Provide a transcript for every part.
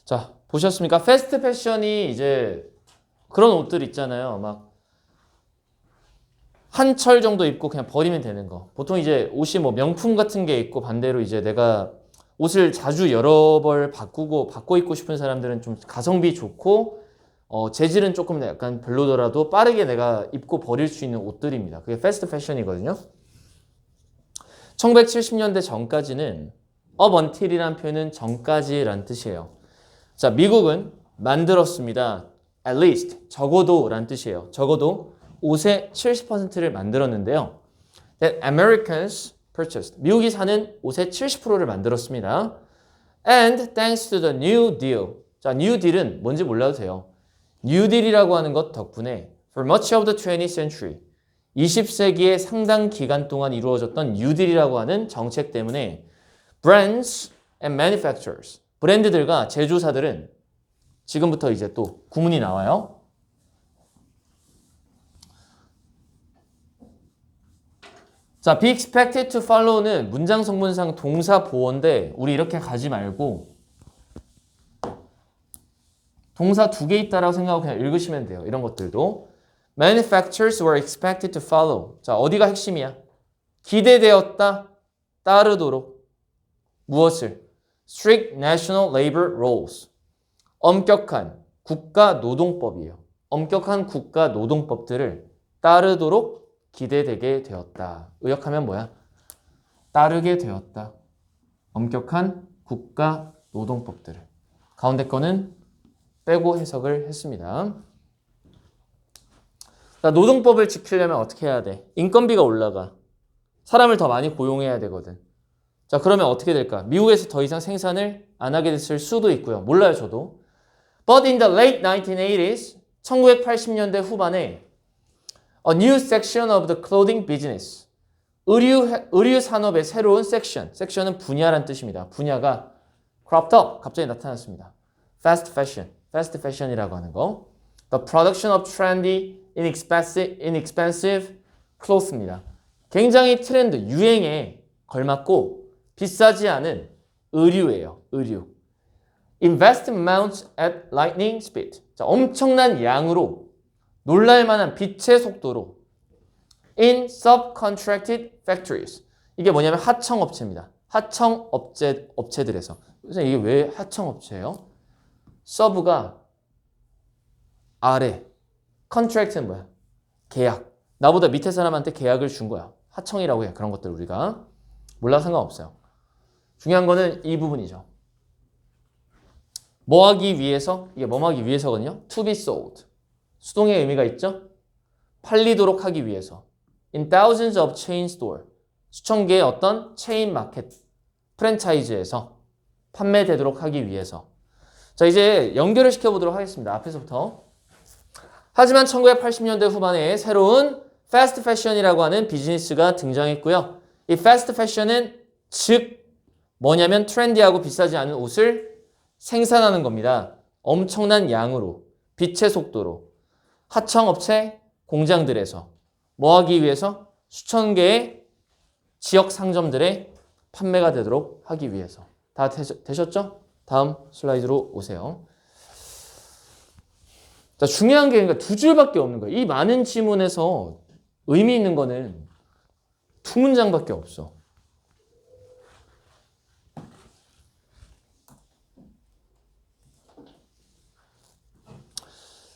자, 보셨습니까? 패스트 패션이 이제 그런 옷들 있잖아요. 막 한 철 정도 입고 그냥 버리면 되는 거. 보통 이제 옷이 뭐 명품 같은 게 있고 반대로 이제 내가 옷을 자주 여러 벌 바꿔 입고 싶은 사람들은 좀 가성비 좋고 재질은 조금 약간 별로더라도 빠르게 내가 입고 버릴 수 있는 옷들입니다. 그게 패스트 패션이거든요. 1970년대 전까지는 up until이라는 표현은 전까지라는 뜻이에요. 자, 미국은 만들었습니다. at least, 적어도 라는 뜻이에요. 적어도 옷의 70%를 만들었는데요. That Americans purchased. 미국이 사는 옷의 70%를 만들었습니다. And thanks to the New Deal. 자, New Deal은 뭔지 몰라도 돼요. New Deal이라고 하는 것 덕분에 for much of the 20th century 20세기의 상당 기간 동안 이루어졌던 New Deal이라고 하는 정책 때문에 brands and manufacturers 브랜드들과 제조사들은 지금부터 이제 또 구문이 나와요. 자, be expected to follow는 문장 성분상 동사 보어인데 우리 이렇게 가지 말고 동사 두 개 있다라고 생각하고 그냥 읽으시면 돼요. 이런 것들도. Manufacturers were expected to follow. 자, 어디가 핵심이야? 기대되었다, 따르도록. 무엇을? Strict national labor rules. 엄격한 국가 노동법이에요. 엄격한 국가 노동법들을 따르도록 기대되게 되었다. 의역하면 뭐야? 따르게 되었다. 엄격한 국가 노동법들을. 가운데 거는 빼고 해석을 했습니다. 자, 노동법을 지키려면 어떻게 해야 돼? 인건비가 올라가. 사람을 더 많이 고용해야 되거든. 자, 그러면 어떻게 될까? 미국에서 더 이상 생산을 안 하게 됐을 수도 있고요. 몰라요, 저도. But in the late 1980s, 1980년대 후반에 A new section of the clothing business. 의류 산업의 새로운 섹션. 섹션은 분야란 뜻입니다. 분야가 cropped up. 갑자기 나타났습니다. Fast fashion. Fast fashion이라고 하는 거. The production of trendy, inexpensive clothes입니다. 굉장히 트렌드, 유행에 걸맞고 비싸지 않은 의류예요. 의류. Invest amounts at lightning speed. 자, 엄청난 양으로 놀랄만한 빛의 속도로 in subcontracted factories. 이게 뭐냐면 하청업체입니다. 하청업체들에서. 그래서 이게 왜 하청업체예요? sub가 아래, contract는 뭐야? 계약. 나보다 밑에 사람한테 계약을 준 거야. 하청이라고 해. 그런 것들 우리가. 몰라도 상관없어요. 중요한 거는 이 부분이죠. 뭐 하기 위해서? 이게 뭐 하기 위해서거든요. To be sold. 수동의 의미가 있죠? 팔리도록 하기 위해서. In thousands of chain store. 수천 개의 어떤 체인 마켓, 프랜차이즈에서 판매되도록 하기 위해서. 자, 이제 연결을 시켜보도록 하겠습니다. 앞에서부터. 하지만 1980년대 후반에 새로운 패스트 패션이라고 하는 비즈니스가 등장했고요. 이 패스트 패션은 즉 뭐냐면 트렌디하고 비싸지 않은 옷을 생산하는 겁니다. 엄청난 양으로, 빛의 속도로. 하청업체 공장들에서 뭐 하기 위해서? 수천 개의 지역 상점들에 판매가 되도록 하기 위해서. 다 되셨죠? 다음 슬라이드로 오세요. 자, 중요한 게 그러니까 두 줄밖에 없는 거예요. 이 많은 지문에서 의미 있는 거는 두 문장밖에 없어.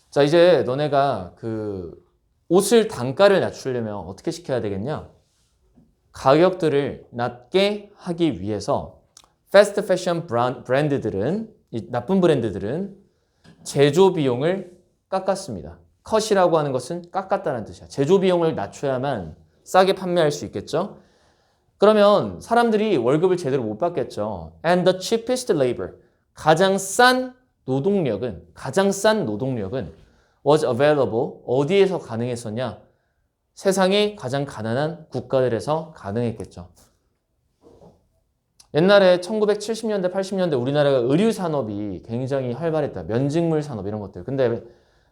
자, 이제 너네가 그 옷을 단가를 낮추려면 어떻게 시켜야 되겠냐? 가격들을 낮게 하기 위해서 패스트 패션 브랜드들은, 이 나쁜 브랜드들은 제조 비용을 깎았습니다. 컷이라고 하는 것은 깎았다는 뜻이야. 제조 비용을 낮춰야만 싸게 판매할 수 있겠죠? 그러면 사람들이 월급을 제대로 못 받겠죠. And the cheapest labor, 가장 싼 노동력은 was available. 어디에서 가능했었냐? 세상의 가장 가난한 국가들에서 가능했겠죠. 옛날에 1970년대, 80년대 우리나라가 의류 산업이 굉장히 활발했다. 면직물 산업 이런 것들. 근데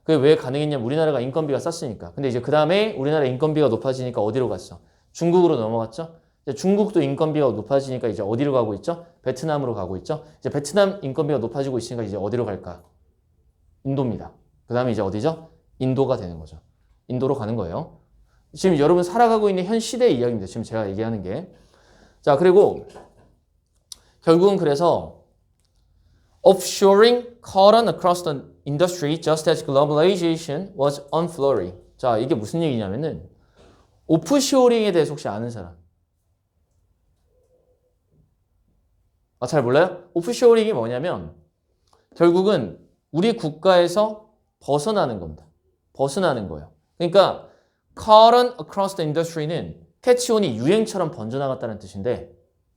그게 왜 가능했냐면 우리나라가 인건비가 쌌으니까. 근데 이제 그 다음에 우리나라 인건비가 높아지니까 어디로 갔어? 중국으로 넘어갔죠? 이제 중국도 인건비가 높아지니까 이제 어디로 가고 있죠? 베트남으로 가고 있죠. 이제 베트남 인건비가 높아지고 있으니까 이제 어디로 갈까? 인도입니다. 그 다음에 이제 어디죠? 인도가 되는 거죠. 인도로 가는 거예요. 지금 여러분 살아가고 있는 현 시대의 이야기입니다. 지금 제가 얘기하는 게. 자, 그리고 결국은 그래서 offshoring caught on across the industry just as globalization was unflurry. 자, 이게 무슨 얘기냐면은 오프쇼링에 대해서 혹시 아는 사람? 잘 몰라요? 오프쇼링이 뭐냐면 결국은 우리 국가에서 벗어나는 겁니다. 벗어나는 거예요. 그러니까 caught on across the industry는 catch on이 유행처럼 번져나갔다는 뜻인데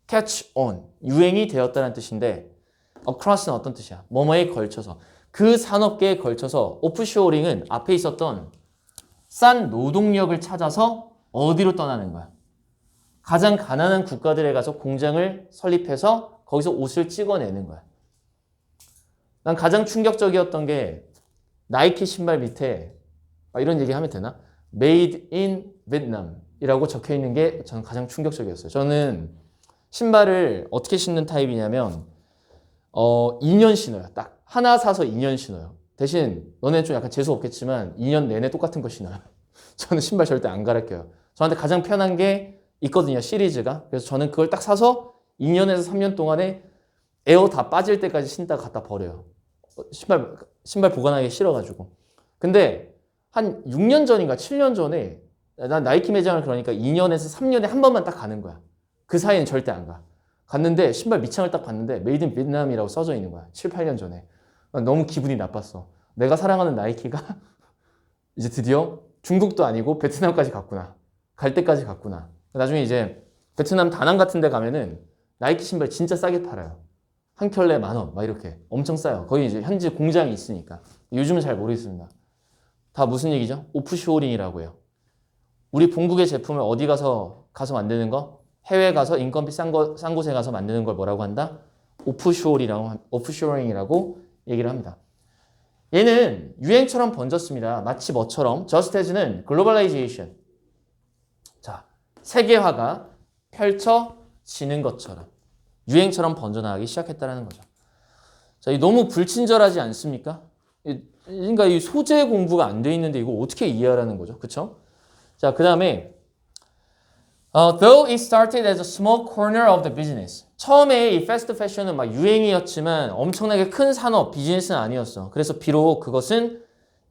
catch on, 유행이 되었다는 뜻인데 across는 어떤 뜻이야? 뭐뭐에 걸쳐서. 그 산업계에 걸쳐서 오프쇼링은 앞에 있었던 싼 노동력을 찾아서 어디로 떠나는 거야? 가장 가난한 국가들에 가서 공장을 설립해서 거기서 옷을 찍어내는 거야. 난 가장 충격적이었던 게 나이키 신발 밑에 이런 얘기 하면 되나? Made in Vietnam 이라고 적혀 있는 게 저는 가장 충격적이었어요. 저는 신발을 어떻게 신는 타입이냐면 2년 신어요. 딱 하나 사서 2년 신어요. 대신 너네 좀 약간 재수 없겠지만 2년 내내 똑같은 거 신어요. 저는 신발 절대 안 갈아껴요. 저한테 가장 편한 게 있거든요. 시리즈가. 그래서 저는 그걸 딱 사서 2년에서 3년 동안에 에어 다 빠질 때까지 신다가 갖다 버려요. 신발 보관하기 싫어가지고. 근데 한 6년 전인가 7년 전에 난 나이키 매장을 그러니까 2년에서 3년에 한 번만 딱 가는 거야. 그 사이엔 절대 안 가. 갔는데 신발 밑창을 딱 봤는데 메이드 인 베트남이라고 써져 있는 거야. 7, 8년 전에. 너무 기분이 나빴어. 내가 사랑하는 나이키가 이제 드디어 중국도 아니고 베트남까지 갔구나. 갈 때까지 갔구나. 나중에 이제 베트남 다낭 같은 데 가면은 나이키 신발 진짜 싸게 팔아요. 한 켤레 10,000원 막 이렇게 엄청 싸요. 거기 이제 현지 공장이 있으니까. 요즘은 잘 모르겠습니다. 다 무슨 얘기죠? 오프쇼링이라고 해요. 우리 본국의 제품을 어디 가서 만드는 거? 해외 가서 인건비 싼 곳에 가서 만드는 걸 뭐라고 한다? 오프쇼링이라고 얘기를 합니다. 얘는 유행처럼 번졌습니다. 마치 뭐처럼? Just as는 글로벌라이제이션. 자, 세계화가 펼쳐지는 것처럼 유행처럼 번져나가기 시작했다는 거죠. 자, 너무 불친절하지 않습니까? 그러니까 이 소재 공부가 안 돼 있는데 이거 어떻게 이해하라는 거죠? 그쵸? 자, 그 다음에 though it started as a small corner of the business. 처음에 이 패스트 패션은 막 유행이었지만 엄청나게 큰 산업, 비즈니스는 아니었어. 그래서 비록 그것은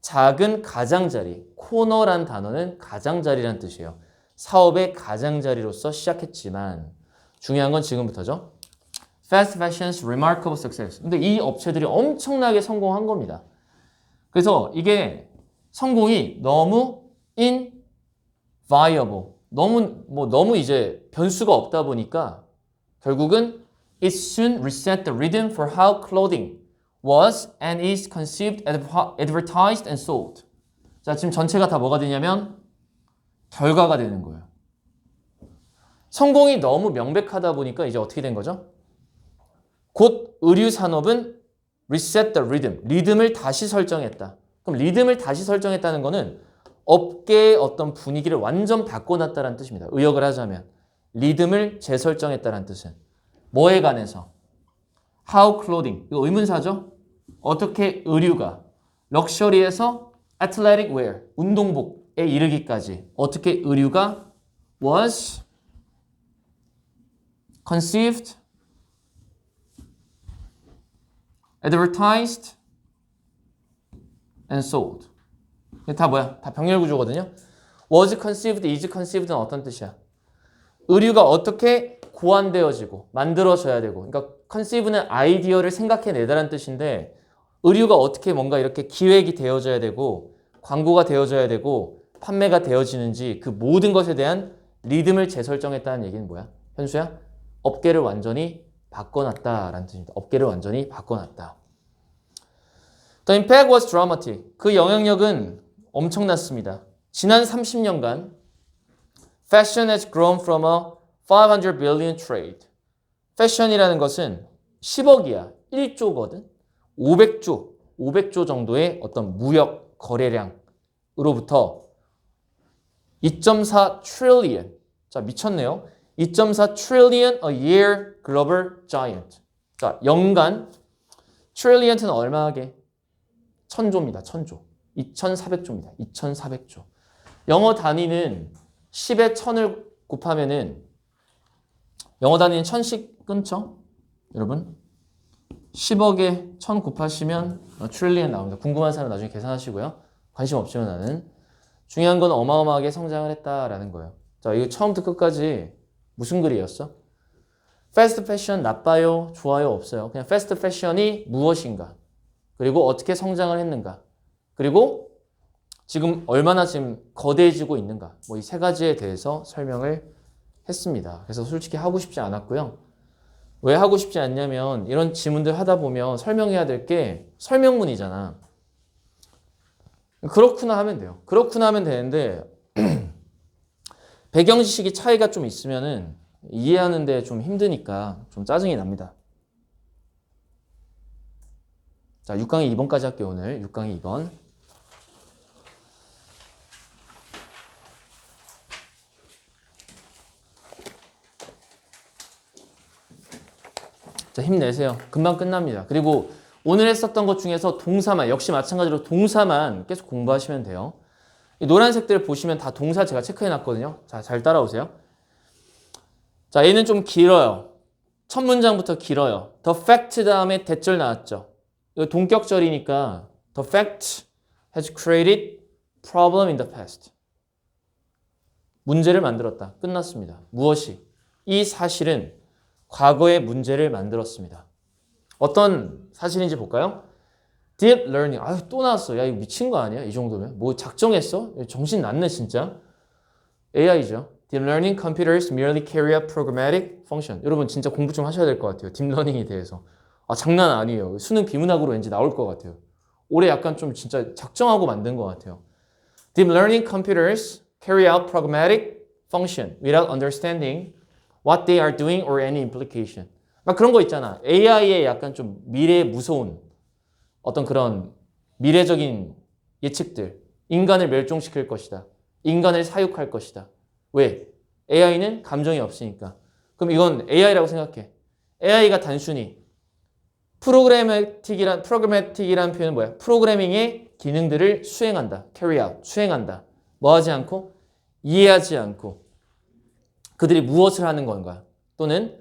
작은 가장자리, 코너란 단어는 가장자리란 뜻이에요. 사업의 가장자리로서 시작했지만 중요한 건 지금부터죠. Fast fashion's remarkable success. 근데 이 업체들이 엄청나게 성공한 겁니다. 그래서 이게 성공이 너무 inviable. 너무 이제 변수가 없다 보니까 결국은 it soon reset the rhythm for how clothing was and is conceived, advertised and sold. 자, 지금 전체가 다 뭐가 되냐면 결과가 되는 거예요. 성공이 너무 명백하다 보니까 이제 어떻게 된 거죠? 곧 의류 산업은 reset the rhythm, 리듬을 다시 설정했다. 그럼 리듬을 다시 설정했다는 거는 업계의 어떤 분위기를 완전 바꿔놨다는 뜻입니다. 의역을 하자면 리듬을 재설정했다는 뜻은 뭐에 관해서? How clothing, 이거 의문사죠? 어떻게 의류가 럭셔리에서 athletic wear, 운동복에 이르기까지 어떻게 의류가 was conceived, advertised and sold. 다 뭐야? 다 병렬 구조거든요. was conceived, is conceived는 어떤 뜻이야? 의류가 어떻게 고안되어지고 만들어져야 되고, 그러니까 conceive는 아이디어를 생각해내다라는 뜻인데 의류가 어떻게 뭔가 이렇게 기획이 되어져야 되고 광고가 되어져야 되고 판매가 되어지는지 그 모든 것에 대한 리듬을 재설정했다는 얘기는 뭐야? 현수야? 업계를 완전히 바꿔놨다라는 뜻입니다. 업계를 완전히 바꿔놨다. The impact was dramatic. 그 영향력은 엄청났습니다. 지난 30년간 Fashion has grown from a 500 billion trade. 패션이라는 것은 10억이야. 1조거든. 500조 정도의 어떤 무역 거래량으로부터 2.4 trillion. 자, 미쳤네요. 2.4 trillion a year global giant. 자, 연간 trillion은 얼마게? 천조입니다. 천조. 2,400조입니다. 2,400조. 영어 단위는 10에 1000을 곱하면은 영어 단위는 1000씩 끊죠? 여러분 10억에 1000 곱하시면 트릴리언 나옵니다. 궁금한 사람 나중에 계산하시고요. 관심 없지만 나는 중요한 건 어마어마하게 성장을 했다라는 거예요. 자, 이거 처음부터 끝까지 무슨 글이었어? 패스트 패션 나빠요? 좋아요? 없어요. 그냥 패스트 패션이 무엇인가? 그리고 어떻게 성장을 했는가? 그리고 지금 얼마나 지금 거대해지고 있는가? 뭐 이 세 가지에 대해서 설명을 했습니다. 그래서 솔직히 하고 싶지 않았고요. 왜 하고 싶지 않냐면 이런 지문들 하다 보면 설명해야 될 게 설명문이잖아. 그렇구나 하면 돼요. 그렇구나 하면 되는데 배경 지식이 차이가 좀 있으면은 이해하는데 좀 힘드니까 좀 짜증이 납니다. 자, 6강의 2번까지 할게요. 오늘 6강의 2번. 자, 힘내세요. 금방 끝납니다. 그리고 오늘 했었던 것 중에서 동사만, 역시 마찬가지로 동사만 계속 공부하시면 돼요. 이 노란색들 보시면 다 동사 제가 체크해놨거든요. 자, 잘 따라오세요. 자, 얘는 좀 길어요. 첫 문장부터 길어요. The fact 다음에 대절 나왔죠. 이거 동격절이니까 The fact has created problem in the past. 문제를 만들었다. 끝났습니다. 무엇이? 이 사실은 과거에 문제를 만들었습니다. 어떤 사실인지 볼까요? Deep learning. 아유, 또 나왔어. 야, 이거 미친 거 아니야? 이 정도면. 뭐 작정했어? 정신 났네, 진짜. AI죠. Deep learning computers merely carry out programmatic function. 여러분 진짜 공부 좀 하셔야 될 것 같아요. 딥러닝에 대해서. 아, 장난 아니에요. 수능 비문학으로 왠지 나올 것 같아요. 올해 약간 좀 진짜 작정하고 만든 것 같아요. Deep learning computers carry out programmatic function without understanding what they are doing or any implication. 막 그런 거 있잖아. AI의 약간 좀 미래에 무서운 어떤 그런 미래적인 예측들. 인간을 멸종시킬 것이다. 인간을 사육할 것이다. 왜? AI는 감정이 없으니까. 그럼 이건 AI라고 생각해. AI가 단순히 프로그래매틱이란 표현은 뭐야? 프로그래밍의 기능들을 수행한다. carry out, 수행한다. 뭐 하지 않고? 이해하지 않고. 그들이 무엇을 하는 건가? 또는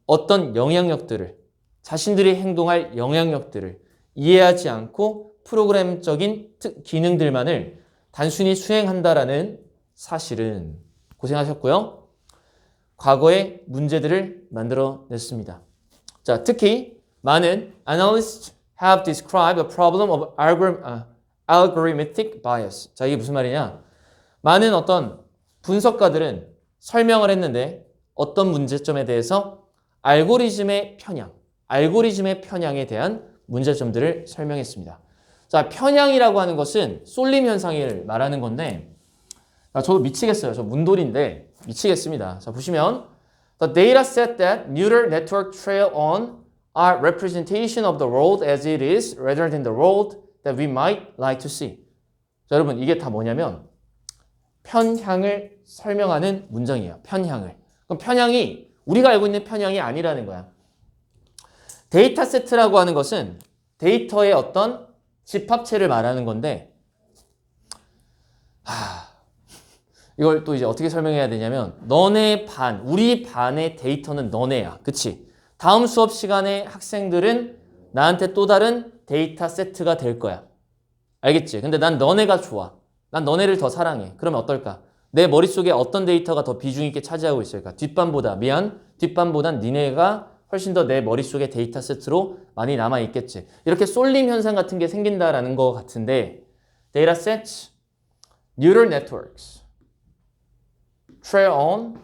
어떤 영향력들을, 자신들이 행동할 영향력들을 이해하지 않고 프로그램적인 기능들만을 단순히 수행한다라는 사실은 고생하셨고요. 과거의 문제들을 만들어냈습니다. 자, 특히 많은 analysts have described a problem of algorithmic bias. 자, 이게 무슨 말이냐? 많은 어떤 분석가들은 설명을 했는데 어떤 문제점에 대해서 알고리즘의 편향에 대한 문제점들을 설명했습니다. 자, 편향이라고 하는 것은 쏠림 현상을 말하는 건데 저도 미치겠어요. 저 문돌인데 미치겠습니다. 자, 보시면 The data set that neural network trail on are representation of the world as it is rather than the world that we might like to see. 자, 여러분 이게 다 뭐냐면 편향을 설명하는 문장이에요. 편향을. 그럼 편향이 우리가 알고 있는 편향이 아니라는 거야. 데이터 세트라고 하는 것은 데이터의 어떤 집합체를 말하는 건데 이걸 또 이제 어떻게 설명해야 되냐면 너네 반, 우리 반의 데이터는 너네야. 그치? 다음 수업 시간에 학생들은 나한테 또 다른 데이터 세트가 될 거야. 알겠지? 근데 난 너네가 좋아. 난 너네를 더 사랑해. 그러면 어떨까? 내 머릿속에 어떤 데이터가 더 비중 있게 차지하고 있을까? 뒷반보단 니네가 훨씬 더 내 머릿속에 데이터 세트로 많이 남아있겠지. 이렇게 쏠림 현상 같은 게 생긴다라는 거 같은데 데이터 세트, neural networks, trail on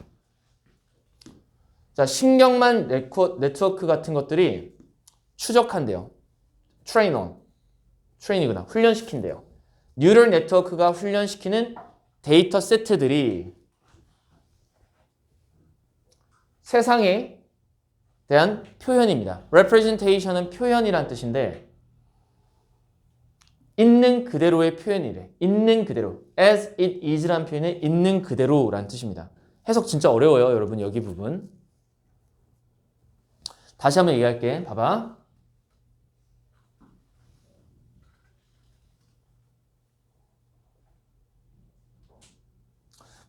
자, 신경망 네트워크 같은 것들이 추적한대요. train on, train이구나. 훈련시킨대요. 뉴럴 네트워크가 훈련시키는 데이터 세트들이 세상에 대한 표현입니다. representation은 표현이란 뜻인데 있는 그대로의 표현이래. 있는 그대로. as it is란 표현은 있는 그대로란 뜻입니다. 해석 진짜 어려워요, 여러분. 여기 부분. 다시 한번 얘기할게. 봐봐.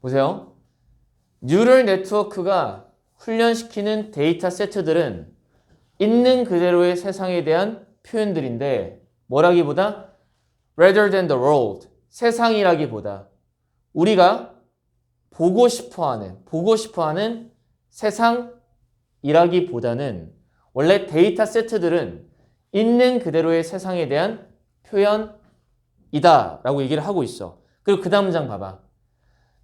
보세요. 뉴럴 네트워크가 훈련시키는 데이터 세트들은 있는 그대로의 세상에 대한 표현들인데 뭐라기보다 rather than the world, 세상이라기보다 우리가 보고 싶어하는 세상이라기보다는 원래 데이터 세트들은 있는 그대로의 세상에 대한 표현이다 라고 얘기를 하고 있어. 그리고 그 다음 문장 봐봐.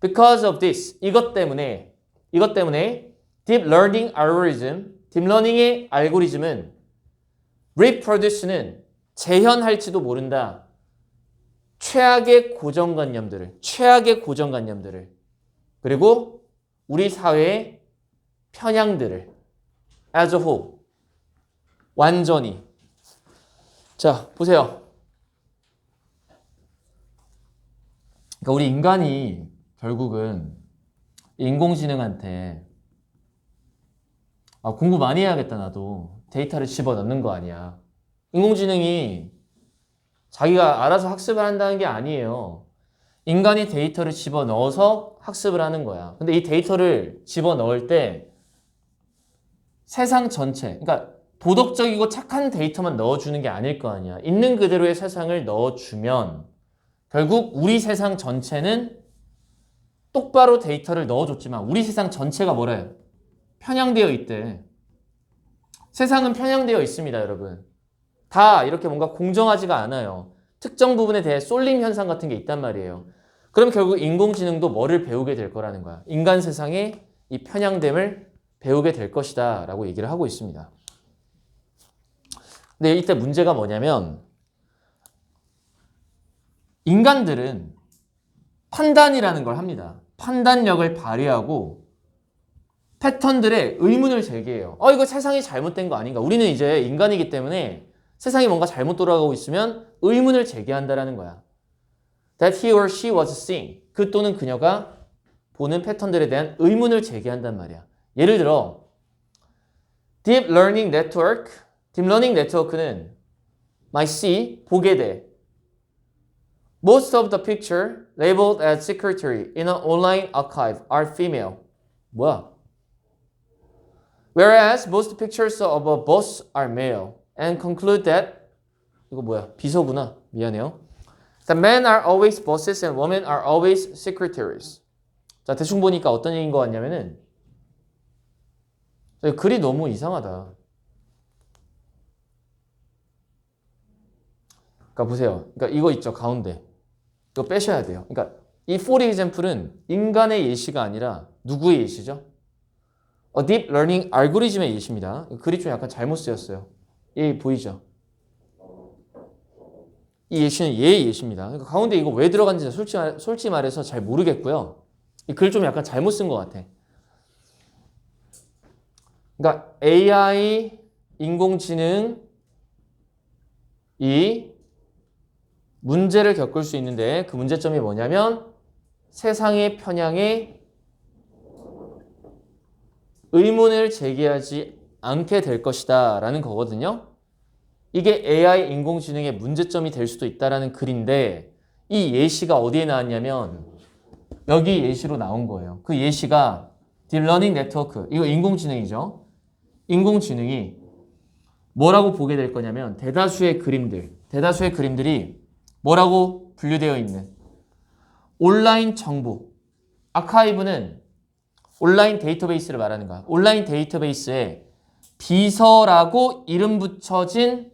Because of this, 이것 때문에 Deep Learning Algorithm, 딥러닝의 알고리즘은 reproduce는 재현할지도 모른다. 최악의 고정관념들을 그리고 우리 사회의 편향들을 as a whole, 완전히. 자, 보세요. 그러니까 우리 인간이 결국은 인공지능한테 공부 많이 해야겠다 나도 데이터를 집어넣는 거 아니야. 인공지능이 자기가 알아서 학습을 한다는 게 아니에요. 인간이 데이터를 집어넣어서 학습을 하는 거야. 근데 이 데이터를 집어넣을 때 세상 전체, 그러니까 도덕적이고 착한 데이터만 넣어주는 게 아닐 거 아니야. 있는 그대로의 세상을 넣어주면 결국 우리 세상 전체는 똑바로 데이터를 넣어줬지만 우리 세상 전체가 뭐래요? 편향되어 있대. 세상은 편향되어 있습니다, 여러분. 다 이렇게 뭔가 공정하지가 않아요. 특정 부분에 대해 쏠림 현상 같은 게 있단 말이에요. 그럼 결국 인공지능도 뭐를 배우게 될 거라는 거야. 인간 세상의 이 편향됨을 배우게 될 것이다 라고 얘기를 하고 있습니다. 근데 이때 문제가 뭐냐면 인간들은 판단이라는 걸 합니다. 판단력을 발휘하고 패턴들의 의문을 제기해요. 이거 세상이 잘못된 거 아닌가? 우리는 이제 인간이기 때문에 세상이 뭔가 잘못 돌아가고 있으면 의문을 제기한다라는 거야. That he or she was seeing. 그 또는 그녀가 보는 패턴들에 대한 의문을 제기한단 말이야. 예를 들어 Deep Learning Network, 딥러닝 네트워크는 might see, 보게 돼. Most of the picture labeled as secretary in an online archive are female. 뭐야? Whereas most pictures of a boss are male and conclude that 이거 뭐야? 비서구나. 미안해요. The men are always bosses and women are always secretaries. 자, 대충 보니까 어떤 얘기인 것 같냐면은 글이 너무 이상하다. 그러니까 보세요. 그러니까 이거 있죠, 가운데. 이거 빼셔야 돼요. 그러니까 이 for example은 인간의 예시가 아니라 누구의 예시죠? Deep Learning 알고리즘의 예시입니다. 글이 좀 약간 잘못 쓰였어요. 얘 보이죠? 이 예시는 얘의 예시입니다. 그러니까 가운데 이거 왜 들어간지 솔직히 말해서 잘 모르겠고요. 이 글 좀 약간 잘못 쓴 것 같아. 그러니까 AI, 인공지능이 문제를 겪을 수 있는데 그 문제점이 뭐냐면 세상의 편향에 의문을 제기하지 않게 될 것이다 라는 거거든요. 이게 AI 인공지능의 문제점이 될 수도 있다라는 글인데 이 예시가 어디에 나왔냐면 여기 예시로 나온 거예요. 그 예시가 Deep Learning Network, 이거 인공지능이죠. 인공지능이 뭐라고 보게 될 거냐면 대다수의 그림들이 뭐라고 분류되어 있는 온라인 정보, 아카이브는 온라인 데이터베이스를 말하는 거야. 온라인 데이터베이스에 비서라고 이름 붙여진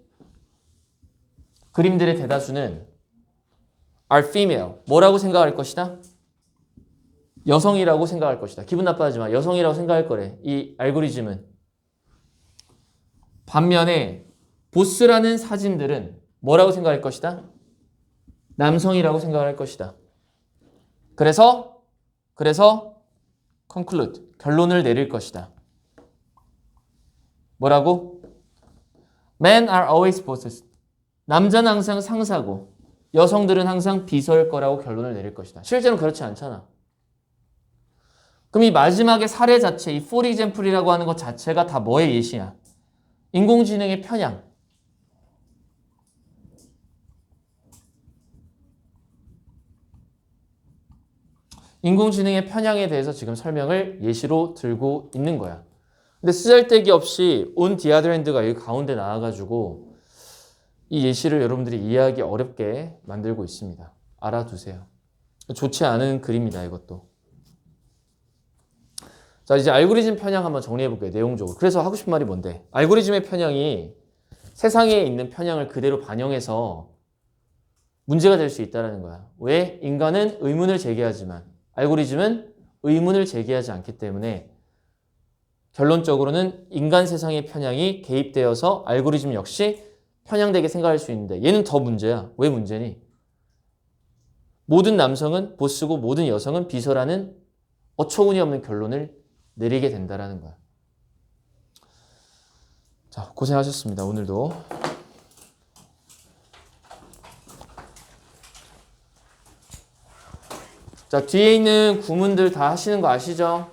그림들의 대다수는 are female. 뭐라고 생각할 것이다? 여성이라고 생각할 것이다. 기분 나빠하지 마. 여성이라고 생각할 거래. 이 알고리즘은. 반면에 보스라는 사진들은 뭐라고 생각할 것이다? 남성이라고 생각할 것이다. 그래서 conclude, 결론을 내릴 것이다. 뭐라고? Men are always bosses. 남자는 항상 상사고 여성들은 항상 비서일 거라고 결론을 내릴 것이다. 실제로는 그렇지 않잖아. 그럼 이 마지막에 사례 자체, 이 for example이라고 하는 것 자체가 다 뭐의 예시야? 인공지능의 편향. 인공지능의 편향에 대해서 지금 설명을 예시로 들고 있는 거야. 근데 쓰잘데기 없이 온 디아드랜드가 여기 가운데 나와가지고 이 예시를 여러분들이 이해하기 어렵게 만들고 있습니다. 알아두세요. 좋지 않은 글입니다, 이것도. 자, 이제 알고리즘 편향 한번 정리해 볼게요, 내용적으로. 그래서 하고 싶은 말이 뭔데? 알고리즘의 편향이 세상에 있는 편향을 그대로 반영해서 문제가 될 수 있다는 거야. 왜? 인간은 의문을 제기하지만 알고리즘은 의문을 제기하지 않기 때문에 결론적으로는 인간 세상의 편향이 개입되어서 알고리즘 역시 편향되게 생각할 수 있는데 얘는 더 문제야. 왜 문제니? 모든 남성은 보스고 모든 여성은 비서라는 어처구니 없는 결론을 내리게 된다는 거야. 자, 고생하셨습니다. 오늘도. 자, 뒤에 있는 구문들 다 하시는 거 아시죠?